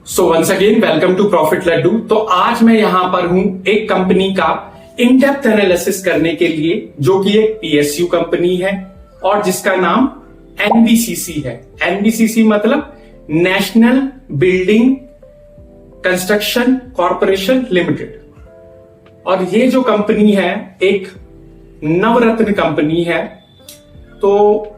So once again welcome to profit Laddoo. तो आज मैं यहां पर हूं एक कंपनी का इन डेप्थ एनालिसिस करने के लिए, जो कि एक पीएसयू कंपनी है और जिसका नाम एनबीसीसी है। एनबीसीसी मतलब national building construction corporation limited. और ये जो कंपनी है एक नवरत्न कंपनी है। तो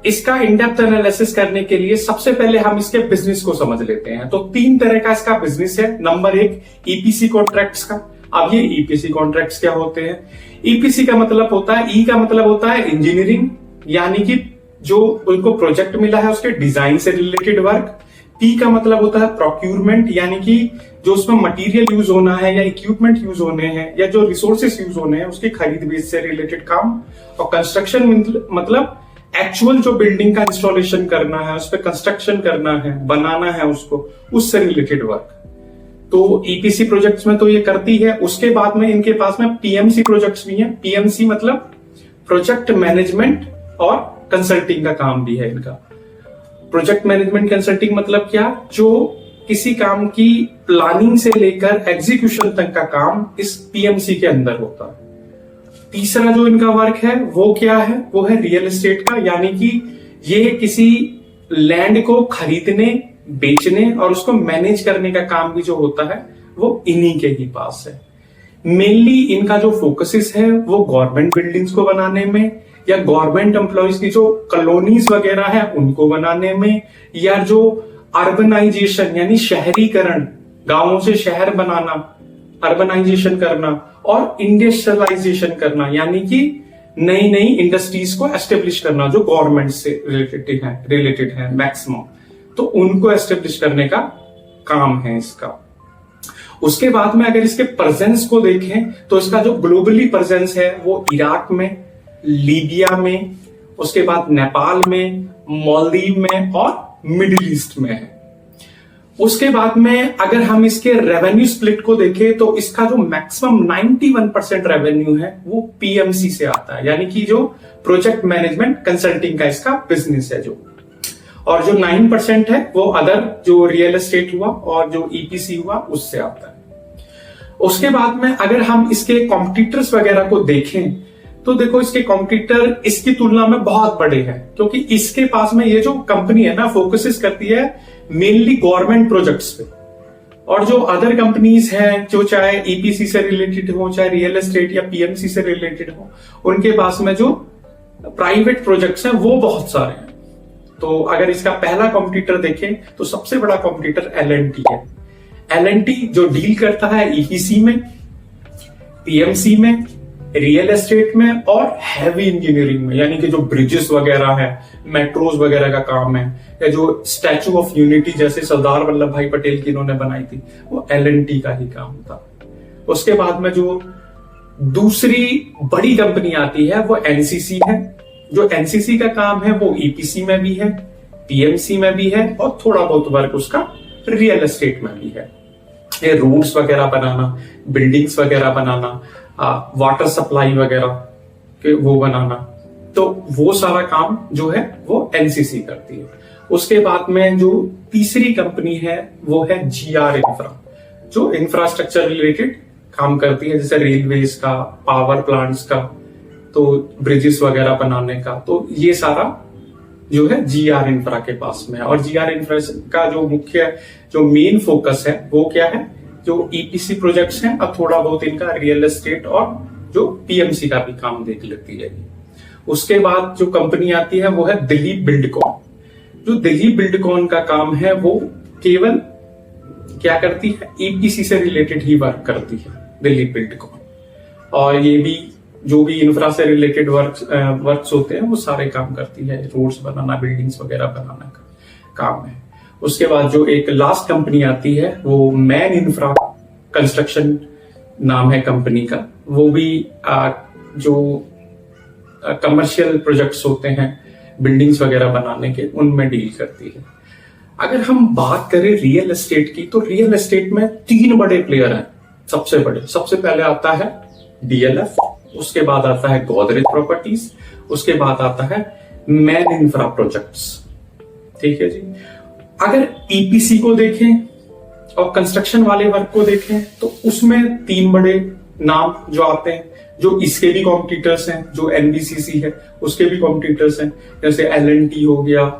इसका इन डेप्थ एनालिसिस करने के लिए सबसे पहले हम इसके बिजनेस को समझ लेते हैं। तो तीन तरह का इसका बिजनेस है। नंबर एक, ईपीसी कॉन्ट्रैक्ट्स का। अब ये ईपीसी कॉन्ट्रैक्ट्स क्या होते हैं? ईपीसी का मतलब होता है, ई का मतलब होता है इंजीनियरिंग, यानी कि जो उनको प्रोजेक्ट मिला है उसके डिजाइन से रिलेटेड वर्क। पी का मतलब होता है प्रोक्यूरमेंट, यानी कि जो उसमें मटेरियल यूज होना है या इक्विपमेंट यूज होने हैं या जो रिसोर्सेस यूज होने हैं उसकी खरीद बेच से रिलेटेड काम। और कंस्ट्रक्शन मतलब एक्चुअल जो बिल्डिंग का इंस्टॉलेशन करना है, उस पर कंस्ट्रक्शन करना है, बनाना है उसको, उससे रिलेटेड वर्क। तो ईपीसी प्रोजेक्ट्स में तो ये करती है। उसके बाद में इनके पास में पीएमसी प्रोजेक्ट्स भी हैं। पीएमसी मतलब प्रोजेक्ट मैनेजमेंट और कंसल्टिंग का काम भी है इनका। प्रोजेक्ट मैनेजमेंट कंसल्टिंग मतलब क्या? जो किसी काम की प्लानिंग से लेकर एग्जीक्यूशन तक का काम इस पीएमसी के अंदर होता है। तीसरा जो इनका वर्क है वो क्या है? वो है रियल एस्टेट का, यानी कि ये किसी लैंड को खरीदने, बेचने और उसको मैनेज करने का काम भी जो होता है वो इन्हीं के ही पास है। मेनली इनका जो फोकसेस है वो गवर्नमेंट बिल्डिंग्स को बनाने में, या गवर्नमेंट एम्प्लॉयज की जो कॉलोनीज वगैरह है उनको बनाने में, या जो अर्बनाइजेशन यानी शहरीकरण, गांवों से शहर बनाना, अर्बनाइजेशन करना और इंडस्ट्रियलाइजेशन करना, यानी कि नई नई इंडस्ट्रीज को एस्टेब्लिश करना जो गवर्नमेंट से रिलेटेड है मैक्सिमम, तो उनको एस्टेब्लिश करने का काम है इसका। उसके बाद में अगर इसके प्रेजेंस को देखें तो इसका जो ग्लोबली प्रेजेंस है वो इराक में, लीबिया में, उसके बाद नेपाल में, मालदीव में और मिडिल ईस्ट में है। उसके बाद में अगर हम इसके रेवेन्यू स्प्लिट को देखें तो इसका जो मैक्सिमम 91% रेवेन्यू है वो पीएमसी से आता है, यानी कि जो प्रोजेक्ट मैनेजमेंट कंसल्टिंग का इसका बिजनेस है जो। और जो 9% है वो अदर जो रियल एस्टेट हुआ और जो ईपीसी हुआ उससे आता है। उसके बाद में अगर हम इसके कॉम्पिटिटर्स वगैरह को देखें तो देखो इसके कॉम्पिटिटर इसकी तुलना में बहुत बड़े हैं, क्योंकि इसके पास में ये जो कंपनी है ना फोकसेस करती है मेनली गवर्नमेंट प्रोजेक्ट्स पे। और जो अदर कंपनीज हैं जो चाहे ईपीसी से रिलेटेड हो, चाहे रियल एस्टेट या पीएमसी से रिलेटेड हो, उनके पास में जो प्राइवेट प्रोजेक्ट्स हैं वो बहुत सारे हैं। तो अगर इसका पहला कॉम्पिटिटर देखें तो सबसे बड़ा कॉम्पिटिटर एलएनटी है। एलएनटी जो डील करता है ईपीसी में, पीएमसी में, रियल एस्टेट में और हैवी इंजीनियरिंग में, यानी कि जो ब्रिजेस वगैरह है, मेट्रोज वगैरह का काम है, या जो स्टैचू ऑफ यूनिटी जैसे सरदार वल्लभ भाई पटेल की इन्होंने बनाई थी वो एलएनटी का ही काम था। उसके बाद में जो दूसरी बड़ी कंपनी आती है वो एनसीसी है। जो एनसीसी का काम है वो ईपीसी में भी है, पीएमसी में भी है और थोड़ा बहुत वर्क उसका रियल एस्टेट में भी है। ये रोड्स वगैरह बनाना, बिल्डिंग्स वगैरह बनाना, वाटर सप्लाई वगैरह के वो बनाना, तो वो सारा काम जो है वो एनसीसी करती है। उसके बाद में जो तीसरी कंपनी है वो है जीआर इंफ्रा, जो इंफ्रास्ट्रक्चर रिलेटेड काम करती है, जैसे रेलवेज का, पावर प्लांट्स का, तो ब्रिजेस वगैरह बनाने का। तो ये सारा जो है जीआर इंफ्रा के पास में है। और जीआर इंफ्रा का जो मुख्य जो मेन फोकस है वो क्या है? जो ईपीसी प्रोजेक्ट्स हैं और थोड़ा बहुत इनका रियल एस्टेट और जो पीएमसी का भी काम देख लेती है। उसके बाद जो कंपनी आती है वो है दिलीप बिल्डकॉन। जो दिलीप बिल्डकॉन का काम है वो केवल क्या करती है? ईपीसी से रिलेटेड ही वर्क करती है दिलीप बिल्डकॉन। और ये भी जो भी इंफ्रा से रिलेटेड वर्क्स होते हैं वो सारे काम करती है। रोड्स बनाना, बिल्डिंग्स वगैरह बनाना का काम है। उसके बाद जो एक लास्ट कंपनी आती है वो मैन इंफ्रा कंस्ट्रक्शन नाम है कंपनी का। वो भी जो कमर्शियल प्रोजेक्ट्स होते हैं बिल्डिंग्स वगैरह बनाने के, उनमें डील करती है। अगर हम बात करें रियल एस्टेट की तो रियल एस्टेट में तीन बड़े प्लेयर हैं सबसे बड़े। सबसे पहले आता है डीएलएफ, उसके बाद आता है गोदरेज प्रॉपर्टीज, उसके बाद आता है मैन इंफ्रा प्रोजेक्ट्स। ठीक है जी। अगर ईपीसी को देखें और कंस्ट्रक्शन वाले वर्क को देखें तो उसमें 3 बड़े नाम जो आते हैं, जो इसके भी कॉम्पिटिटर्स हैं, जो एनबीसीसी है उसके भी कॉम्पिटिटर्स हैं, जैसे एलएनटी हो गया,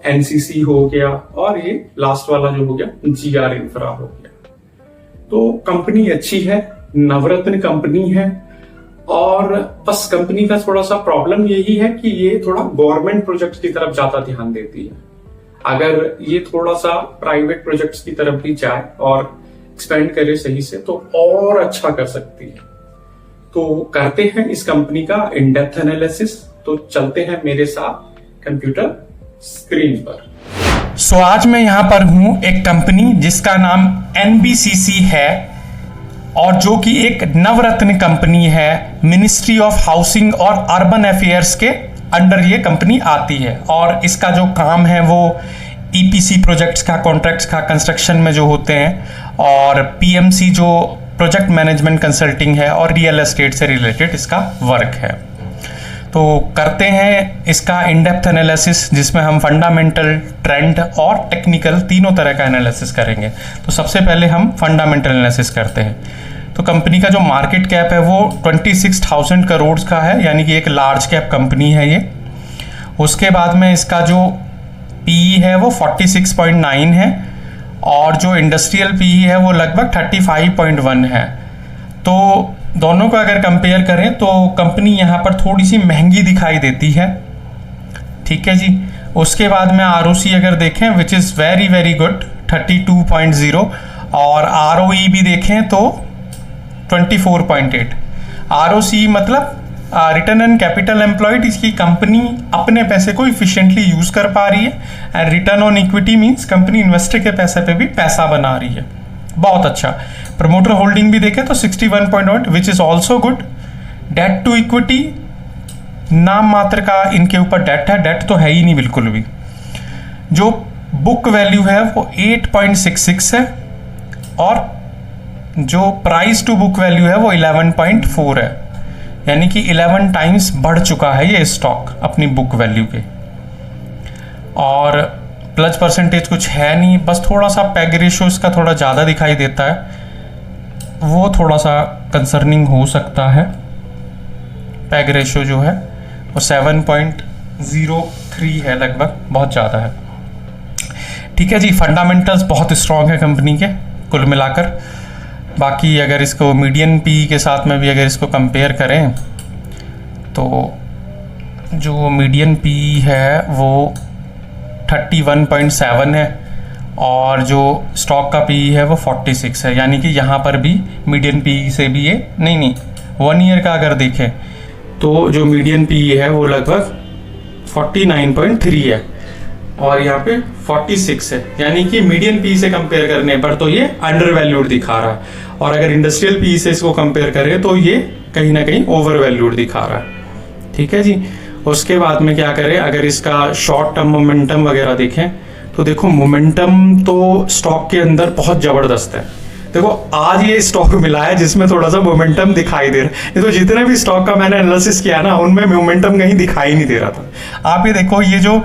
एनसीसी हो गया, और ये लास्ट वाला जो हो गया जीआर इंफ्रा हो गया। तो कंपनी अच्छी है, नवरत्न कंपनी है, और बस कंपनी का थोड़ा सा प्रॉब्लम यही है कि ये थोड़ा गवर्नमेंट प्रोजेक्ट्स की तरफ ज्यादा ध्यान देती है। अगर ये थोड़ा सा प्राइवेट प्रोजेक्ट्स की तरफ भी जाए और एक्सपेंड करे सही से तो और अच्छा कर सकती है। तो करते हैं इस कंपनी का इन डेप्थ एनालिसिस। तो चलते हैं मेरे साथ कंप्यूटर स्क्रीन पर। सो आज मैं यहां पर हूं एक कंपनी जिसका नाम एनबीसीसी है, और जो कि एक नवरत्न कंपनी है, मिनिस्ट्री ऑफ हाउसिंग और अर्बन अफेयर्स के अंडर ये कंपनी आती है। और इसका जो काम है वो ईपीसी प्रोजेक्ट्स का, कॉन्ट्रैक्ट्स का, कंस्ट्रक्शन में जो होते हैं, और पीएमसी जो प्रोजेक्ट मैनेजमेंट कंसल्टिंग है, और रियल एस्टेट से रिलेटेड इसका वर्क है। तो करते हैं इसका इन डेप्थ एनालिसिस, जिसमें हम फंडामेंटल, ट्रेंड और टेक्निकल तीनों तरह का एनालिसिस करेंगे। तो सबसे पहले हम फंडामेंटल एनालिसिस करते हैं। तो कंपनी का जो मार्केट कैप है वो 26,000 करोड़ का है, यानी कि एक लार्ज कैप कंपनी है ये। उसके बाद में इसका जो पीई है वो 46.9 है, और जो इंडस्ट्रियल पीई है वो लगभग 35.1 है। तो दोनों को अगर कंपेयर करें तो कंपनी यहाँ पर थोड़ी सी महंगी दिखाई देती है, ठीक है जी। उसके बाद में आरओसी अगर देखें which is very very good 32.0, और आरओई भी देखें तो 24.8। आरओसी मतलब रिटर्न ऑन कैपिटल एम्प्लॉयड, इसकी कंपनी अपने पैसे को इफिशिएंटली यूज कर पा रही है। And return on equity means company investor के पैसे पे भी पैसा बना रही है, बहुत अच्छा। प्रमोटर होल्डिंग भी देखें तो 61.8 which is also good. Debt to equity नाम मात्र का इनके ऊपर डेट है, डेट तो है ही नहीं बिल्कुल भी। जो बुक वैल्यू है वो 8.66 है, और जो प्राइस टू बुक वैल्यू है वो 11.4 है, यानी कि 11 टाइम्स बढ़ चुका है ये स्टॉक अपनी बुक वैल्यू के। और प्लस परसेंटेज कुछ है नहीं, बस थोड़ा सा पैग रेशियो इसका थोड़ा ज़्यादा दिखाई देता है, वो थोड़ा सा कंसर्निंग हो सकता है। पैग रेशियो जो है वो 7.03 है लगभग, बहुत ज़्यादा है, ठीक है जी। फंडामेंटल्स बहुत स्ट्रॉन्ग है कंपनी के कुल मिलाकर। बाकी अगर इसको मीडियन पी के साथ में भी अगर इसको कंपेयर करें तो जो मीडियन पी है वो 31.7 है, और जो स्टॉक का पी है वो 46 है, यानी कि यहाँ पर भी मीडियन पी से भी ये नहीं 1 ईयर का अगर देखें तो जो मीडियन पी है वो लगभग 49.3 है, और यहाँ पे 46 है, यानी कि मीडियन पी से कंपेयर करने पर तो ये अंडर वैल्यूड दिखा रहा है। और अगर इंडस्ट्रियल पी से इसको कंपेयर करें तो ये कहीं ना कहीं ओवर वैल्यूड दिखा रहा है, ठीक है जी। उसके बाद में क्या करें, अगर इसका शॉर्ट टर्म मोमेंटम वगैरह देखें तो देखो मोमेंटम तो स्टॉक के अंदर बहुत जबरदस्त है। देखो आज ये स्टॉक मिला है जिसमें थोड़ा सा मोमेंटम दिखाई दे रहा है, तो जितने भी स्टॉक का मैंने एनालिसिस किया ना उनमें मोमेंटम कहीं दिखाई नहीं दे रहा था। आप ये देखो, ये जो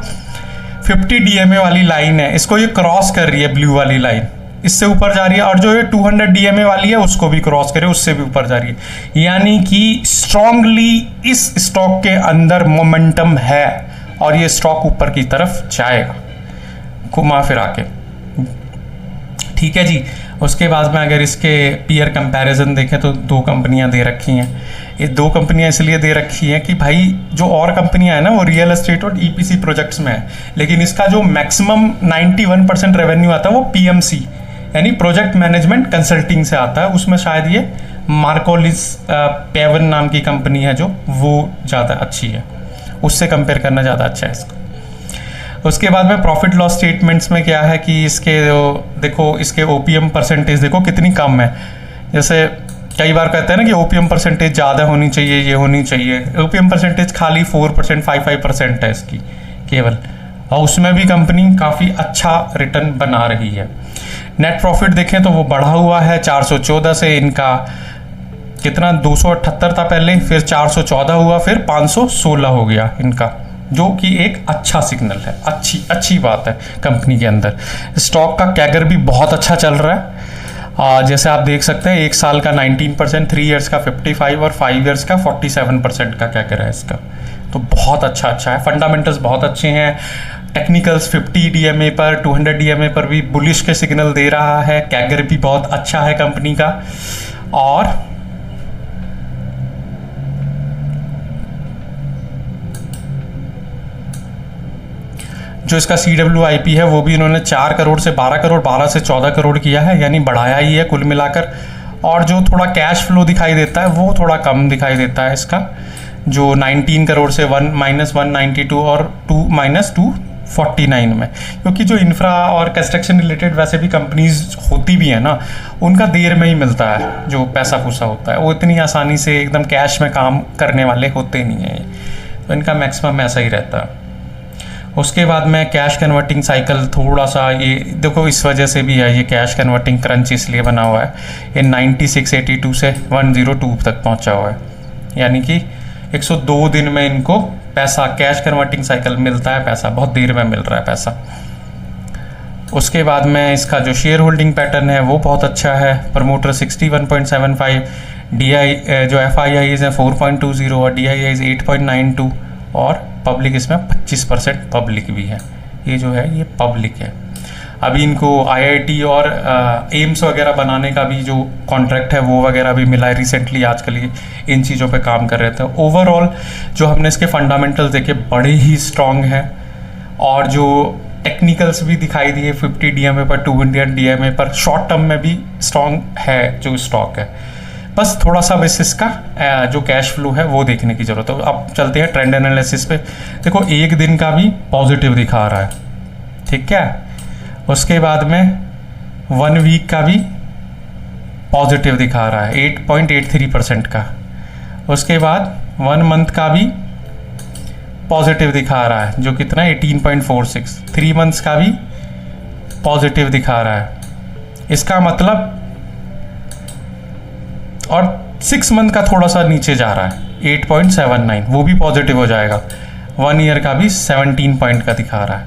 50 DMA वाली लाइन है इसको ये क्रॉस कर रही है, ब्लू वाली लाइन इससे ऊपर जा रही है, और जो ये 200 DMA वाली है उसको भी क्रॉस करे, उससे भी ऊपर जा रही है, यानी कि स्ट्रांगली इस स्टॉक के अंदर मोमेंटम है, और ये स्टॉक ऊपर की तरफ जाएगा घुमा फिरा के, ठीक है जी। उसके बाद में अगर इसके पीयर कंपैरिजन देखें तो 2 कंपनियां दे रखी हैं। ये 2 कंपनियां इसलिए दे रखी हैं कि भाई जो और कंपनियां हैं ना वो रियल एस्टेट और ईपीसी प्रोजेक्ट्स में है, लेकिन इसका जो मैक्सिमम 91% रेवेन्यू आता है वो पीएमसी यानी प्रोजेक्ट मैनेजमेंट कंसल्टिंग से आता है। उसमें शायद ये मार्कोलिस पेवन नाम की कंपनी है जो वो ज़्यादा अच्छी है, उससे कंपेयर करना ज़्यादा अच्छा है इसको। उसके बाद में प्रॉफिट लॉस स्टेटमेंट्स में क्या है कि इसके जो देखो इसके ओपीएम परसेंटेज देखो कितनी कम है। जैसे कई बार कहते हैं ना कि ओपीएम परसेंटेज ज़्यादा होनी चाहिए, ये होनी चाहिए, ओपीएम परसेंटेज खाली 4% 5% है इसकी केवल, और उसमें भी कंपनी काफ़ी अच्छा रिटर्न बना रही है। नेट प्रॉफिट देखें तो वो बढ़ा हुआ है 414 से, इनका कितना 278 था पहले, फिर 414 हुआ, फिर 516 हो गया इनका, जो कि एक अच्छा सिग्नल है, अच्छी बात है कंपनी के अंदर। स्टॉक का कैगर भी बहुत अच्छा चल रहा है, जैसे आप देख सकते हैं 1 साल का 19%, 3 इयर्स का 55 और 5 इयर्स का 47% का क्या कह रहा है इसका। तो बहुत अच्छा है, फंडामेंटल्स बहुत अच्छे हैं। टेक्निकल्स 50 DMA पर 200 DMA पर भी बुलिश के सिग्नल दे रहा है। कैगर भी बहुत अच्छा है कंपनी का। और जो इसका CWIP है वो भी इन्होंने 4 करोड़ से 12 करोड़, 12 से 14 करोड़ किया है, यानी बढ़ाया ही है कुल मिलाकर। और जो थोड़ा कैश फ्लो दिखाई देता है वो थोड़ा कम दिखाई देता है इसका, जो 19 करोड़ से -192 और 249 में, क्योंकि जो इंफ्रा और कंस्ट्रक्शन रिलेटेड वैसे भी कंपनीज होती भी है ना, उनका देर में ही मिलता है जो पैसा फूसा होता है, वो इतनी आसानी से एकदम कैश में काम करने वाले होते नहीं हैं, तो इनका मैक्सिमम ऐसा ही रहता है। उसके बाद में कैश कन्वर्टिंग साइकिल थोड़ा सा, ये देखो इस वजह से भी है, ये कैश कन्वर्टिंग क्रंच इसलिए बना हुआ है, ये 9682 से 102 तक पहुंचा हुआ है, यानी कि 102 दिन में इनको पैसा कैश कन्वर्टिंग साइकिल मिलता है, पैसा बहुत देर में मिल रहा है पैसा। उसके बाद में इसका जो शेयर होल्डिंग पैटर्न है वो बहुत अच्छा है। प्रमोटर 61.75, जो FIIs है 4.20 और DIIs 8.92 और पब्लिक इसमें 25% पब्लिक भी है। ये जो है ये पब्लिक है। अभी इनको IIT और एम्स वगैरह बनाने का भी जो कॉन्ट्रैक्ट है वो वगैरह भी मिला है रिसेंटली, आजकल ये इन चीज़ों पे काम कर रहे थे। ओवरऑल जो हमने इसके फंडामेंटल्स देखे बड़े ही स्ट्रॉन्ग हैं, और जो टेक्निकल्स भी दिखाई दिए 50 DMA पर 200 DMA पर, शॉर्ट टर्म में भी स्ट्रॉन्ग है जो स्टॉक है। बस थोड़ा सा बस इसका जो कैश फ्लो है वो देखने की ज़रूरत है। अब चलते हैं ट्रेंड एनालिसिस पे। देखो एक दिन का भी पॉजिटिव दिखा रहा है, ठीक है। उसके बाद में 1 वीक का भी पॉजिटिव दिखा रहा है 8.83% का। उसके बाद 1 मंथ का भी पॉजिटिव दिखा रहा है, जो कितना 18.46। 3 मंथ्स का भी पॉजिटिव दिखा रहा है, इसका मतलब। और 6 मंथ का थोड़ा सा नीचे जा रहा है 8.79, वो भी पॉजिटिव हो जाएगा। 1 ईयर का भी 17 पॉइंट का दिखा रहा है,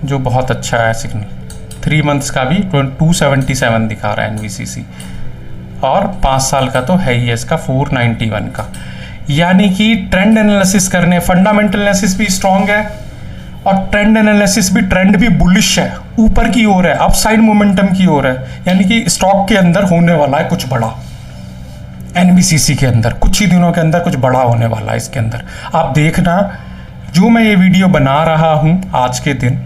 जो बहुत अच्छा है सिग्नल। 3 मंथ्स का भी 277 दिखा रहा है NVCC, और 5 साल का तो है ही है इसका 491 का। यानी कि ट्रेंड एनालिसिस करने, फंडामेंटल एनालिसिस भी स्ट्रांग है और ट्रेंड एनालिसिस भी, ट्रेंड भी बुलिश है, ऊपर की ओर है, अपसाइड मोमेंटम की ओर है। यानी कि स्टॉक के अंदर होने वाला है कुछ बड़ा, NVCC के अंदर कुछ ही दिनों के अंदर कुछ बड़ा होने वाला है इसके अंदर। आप देखना, जो मैं ये वीडियो बना रहा हूँ आज के दिन,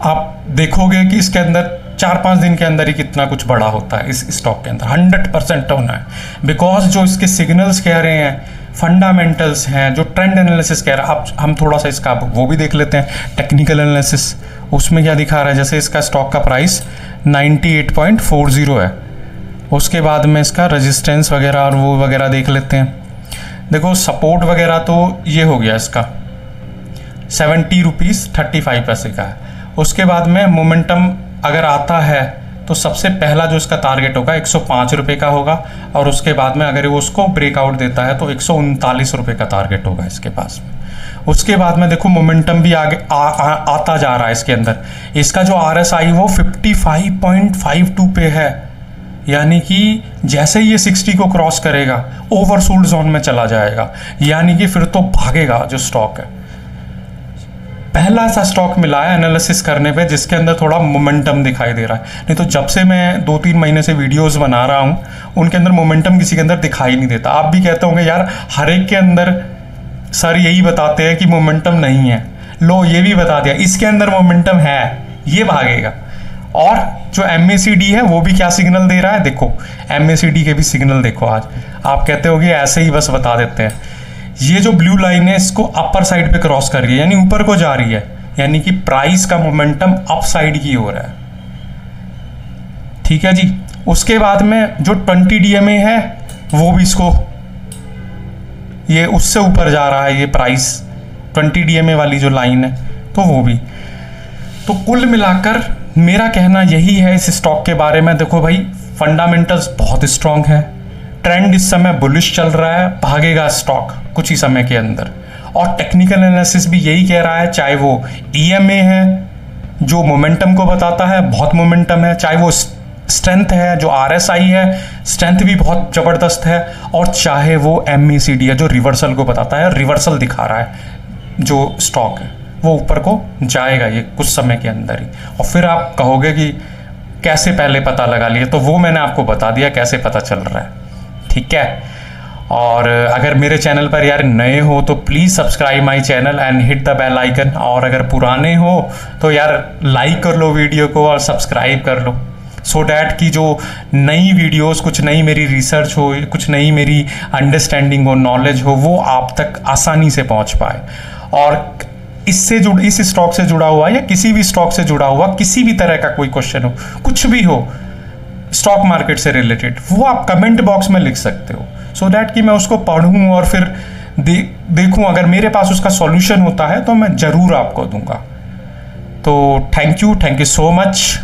आप देखोगे कि इसके अंदर 4-5 दिन के अंदर ही कितना कुछ बड़ा होता है इस स्टॉक के अंदर। 100% होना है, बिकॉज जो इसके सिग्नल्स कह रहे हैं, फंडामेंटल्स हैं, जो ट्रेंड एनालिसिस कह रहा है। अब हम थोड़ा सा इसका वो भी देख लेते हैं, टेक्निकल एनालिसिस। उसमें क्या दिखा रहा है, जैसे इसका स्टॉक का प्राइस 98.40 है। उसके बाद में इसका रेजिस्टेंस वगैरह और वो वगैरह देख लेते हैं। देखो सपोर्ट वगैरह तो ये हो गया इसका 70 रुपीज़ 35 पैसे का है। उसके बाद में मोमेंटम अगर आता है तो सबसे पहला जो इसका टारगेट होगा 105 रुपये का होगा, और उसके बाद में अगर वो उसको ब्रेकआउट देता है तो 139 रुपये का टारगेट होगा इसके पास में। उसके बाद में देखो मोमेंटम भी आगे आता जा रहा है इसके अंदर। इसका जो RSI वो 55.52 पे है, यानी कि जैसे ही ये 60 को क्रॉस करेगा ओवरसोल्ड जोन में चला जाएगा, यानी कि फिर तो भागेगा जो स्टॉक है। पहला ऐसा स्टॉक मिला है एनालिसिस करने पे जिसके अंदर थोड़ा मोमेंटम दिखाई दे रहा है। नहीं तो जब से मैं 2-3 महीने से वीडियोस बना रहा हूँ उनके अंदर मोमेंटम किसी के अंदर दिखाई नहीं देता। आप भी कहते होंगे यार हर एक के अंदर सर यही बताते हैं कि मोमेंटम नहीं है, लो ये भी बता दिया, इसके अंदर मोमेंटम है, ये भागेगा। और जो MACD है वो भी क्या सिग्नल दे रहा है, देखो MACD के भी सिग्नल देखो। आज आप कहते होगे ऐसे ही बस बता देते हैं, ये जो ब्लू लाइन है इसको अपर साइड पे क्रॉस कर रही है, यानी ऊपर को जा रही है, यानी कि प्राइस का मोमेंटम अप साइड की ओर है। ठीक है जी। उसके बाद में जो 20 DMA है वो भी इसको, ये उससे ऊपर जा रहा है, ये प्राइस 20 DMA वाली जो लाइन है, तो वो भी। तो कुल मिलाकर मेरा कहना यही है इस स्टॉक के बारे में। देखो भाई फंडामेंटल्स बहुत स्ट्रांग है, ट्रेंड इस समय बुलिश चल रहा है, भागेगा स्टॉक कुछ ही समय के अंदर। और टेक्निकल एनालिसिस भी यही कह रहा है, चाहे वो EMA है जो मोमेंटम को बताता है, बहुत मोमेंटम है, चाहे वो स्ट्रेंथ है, जो RSI है स्ट्रेंथ भी बहुत ज़बरदस्त है, और चाहे वो MACD है जो रिवर्सल को बताता है, रिवर्सल दिखा रहा है जो स्टॉक है, वो ऊपर को जाएगा ये कुछ समय के अंदर ही। और फिर आप कहोगे कि कैसे पहले पता लगा लिया, तो वो मैंने आपको बता दिया कैसे पता चल रहा है, ठीक है। और अगर मेरे चैनल पर यार नए हो तो please subscribe my channel and hit the bell icon, और अगर पुराने हो तो यार लाइक कर लो वीडियो को और सब्सक्राइब कर लो, सो डैट कि जो नई वीडियोस, कुछ नई मेरी रिसर्च हो, कुछ नई मेरी अंडरस्टैंडिंग हो, नॉलेज हो, वो आप तक आसानी से पहुंच पाए। और इस स्टॉक से जुड़ा हुआ या किसी भी स्टॉक से जुड़ा हुआ किसी भी तरह का कोई क्वेश्चन हो, कुछ भी हो स्टॉक मार्केट से रिलेटेड, वो आप कमेंट बॉक्स में लिख सकते हो, सो डैट कि मैं उसको पढ़ूं और फिर देखूं, अगर मेरे पास उसका सॉल्यूशन होता है तो मैं ज़रूर आपको दूंगा। तो थैंक यू सो मच।